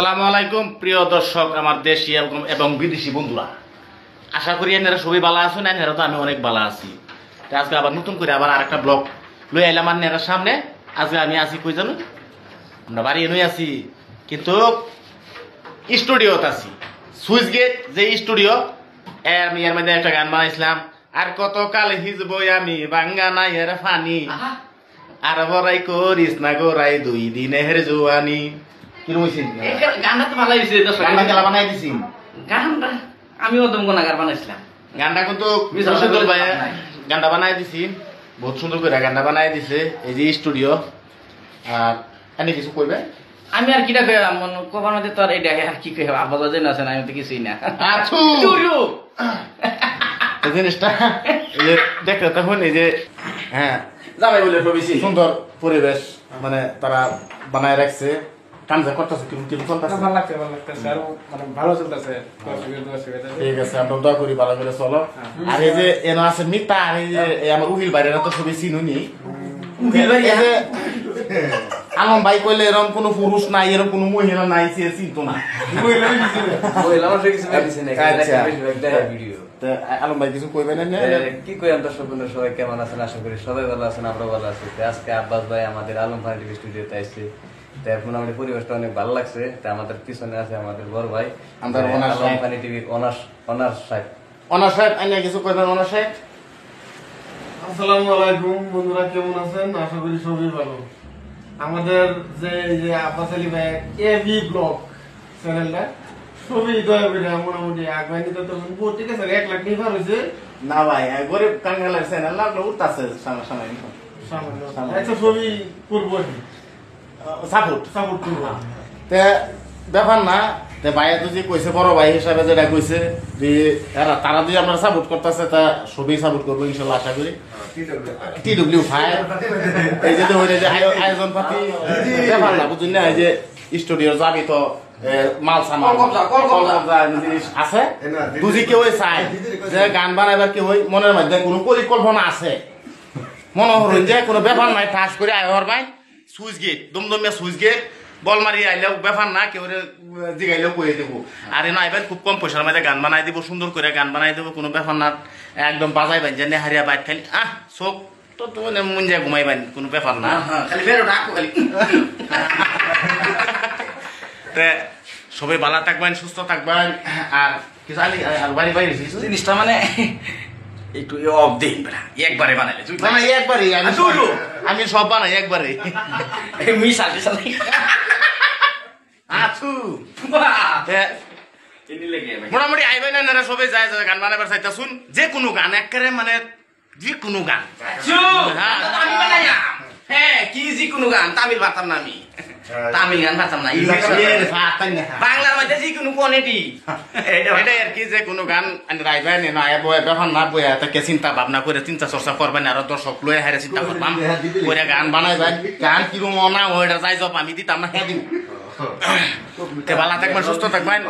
আসসালামু আলাইকুম প্রিয় দর্শক, আমার দেশি এবং বিদেশি বন্ধুরা, আশা করি এনারা সবাই ভালো আছেন। এনারা তো আমি অনেক ভালো আছি। আজকে আবার নতুন করে আবার আরেকটা ব্লগ লই আইলাম আপনার সামনে। আজকে আমি আছি কই জানো, আমরা বাড়ি এনে আছি, কিন্তু স্টুডিওতে আছি। সুইচ গেট যে স্টুডিও, আমি এর মধ্যে একটা গান বানাইছিলাম, আর কত কাল হিজবো আমি বাঙ্গা নাই এর ফানি, আর বড়াই করিস না গোরাই 2 দিনের জোয়ানি। গানটা তো ভালো হয়েছে। গানটা খেলা বানাই দিছি, গানটা আমিও দমগনাগার বানাইছিলাম। গানটা কিন্তু গানটা বানাই দিছি, বহুত সুন্দর করে গানটা বানাই দিছে এই যে স্টুডিও। আর এনে কিছু কইবে? আমি আর কিটা কইলাম, কবার মধ্যে তো আর এটা আর কি কইব, আব্বা যেন আছেন, আমি তো কিছুই না। আছু এই জিনিসটা এই যে দেখতে তখন এই যে হ্যাঁ যাবে বলে ভবিষ্যৎ সুন্দর পরিবেশ মানে তারা বানায় রাখছে। কামজা করতেছে কিরকম কিরকম চলতেছে? ভালো লাগতেছে আর মানে ভালো চলতেছে। ঠিক আছে, আমরা দোয়া করি ভালো করে চলো। আর এই যে এনো আছে মিতা, আর এই যে আমার উহিল বাইরে তো সবই চিনুনি। এই যে আলম ভাই কইলে এরকম কোনো পুরুষ নাই, এরকম কোনো মহিলা নাই, সে চিনতো না। আলম ভাই কিছু কইবেন না? কি কই আমরা সবাই কেমন আছেন? আশা করি সবাই ভালো আছেন, আমরা ভালো আছি। আজকে আব্বাস ভাই আমাদের আলম ভাই স্টুডিওতে আসছে, এখন আমাদের পরিবেশটা অনেক ভালো লাগছে। আমাদের পিছনে আছে আমাদের বড় ভাই আলম পানি টিভির অনার সাহেব। অনার সাহেব আইনা কিছু কইবেন? অনার সাহেব আসসালামু আলাইকুম বন্ধুরা, কেমন আছেন? আশা করি সবাই ভালো। আমাদের যে আব্বাস আলী ভাই এবি ব্লগ চ্যানেলটা সবই দয়া করে মোটামুটি আগামী নিতে তো ঠিক আছে। 1 লাখ নিবার হয়েছে না ভাই, গরিব কাঙ্গালের চ্যানেল লাগলো উঠতেছে সামনে আচ্ছা, সবই করবো সাপোর্ট সাপোর্ট করবো। ব্যাপার না, ভাই তো যে কইছে, বড় ভাই হিসাবে যেটা কইছে যে তারা যদি আপনারা সাপোর্ট করতেছে, তা সবই সাপোর্ট করবো ইনশাল্লাহ, আশা করি। TW ভাই এই যে আয়োজন পাতি ব্যাপার না, বুঝুন না, এই যে স্টুডিও যাবি তো মাল সামান জিনিস আছে, বুঝি কেউ চাই যে গান বানাইবার কেউ মনের মধ্যে কোনো পরিকল্পনা আছে, মনে হরুন যে কোনো ব্যাপার নাই, ঠাস করে আয়র ভাই সুইচ গেট দমদমিয়া সুইচ গেট বল মারি আইলেও ব্যাপার না, কেউ জিগাইলেও কয়ে দেবো। আর এনে আইবেন খুব কম পয়সার মধ্যে গান বানাই দিব, সুন্দর করে গান বানাই দেবো, কোনো ব্যাপার না। একদম বাজাই বাইন জানে হারিয়া বাইট খালি চোখ তো মুঞ্জা ঘুমাই বাইন, কোনো ব্যাপার না। সবাই ভালো থাকবেন, সুস্থ থাকবেন। আর কিছু আলি আর বাড়ি বাইরে জিনিসটা মানে একটু অফ দিন একবারে বানাইলে একবারে আমি সব বানাই একবারে মিশাল মোটামুটি আইবেন না সবাই যায় গান বানাবার চাইতা শুন, যে কোনো গান একেবারে মানে যে কোনো গান। হ্যাঁ কি যে কোনো গান, তামিল পারতাম না আমি, তামিল গান পারতাম না, বাংলার মধ্যে যে কোনো কোয়ালিটি এটাই আর কি, যে কোনো গান রাইবেন না ব্যাপার না, বইয়া তাকে চিন্তা ভাবনা করে চিন্তা চর্চা করবেন, আর দর্শক লয়ে হারে চিন্তা করবাম করে গান বানাইবেন। গান কিরম না ওইটা যাই জব আমি দিতাম না, হ্যাঁ দিব। ভালো থাকবেন, সুস্থ থাকবেন।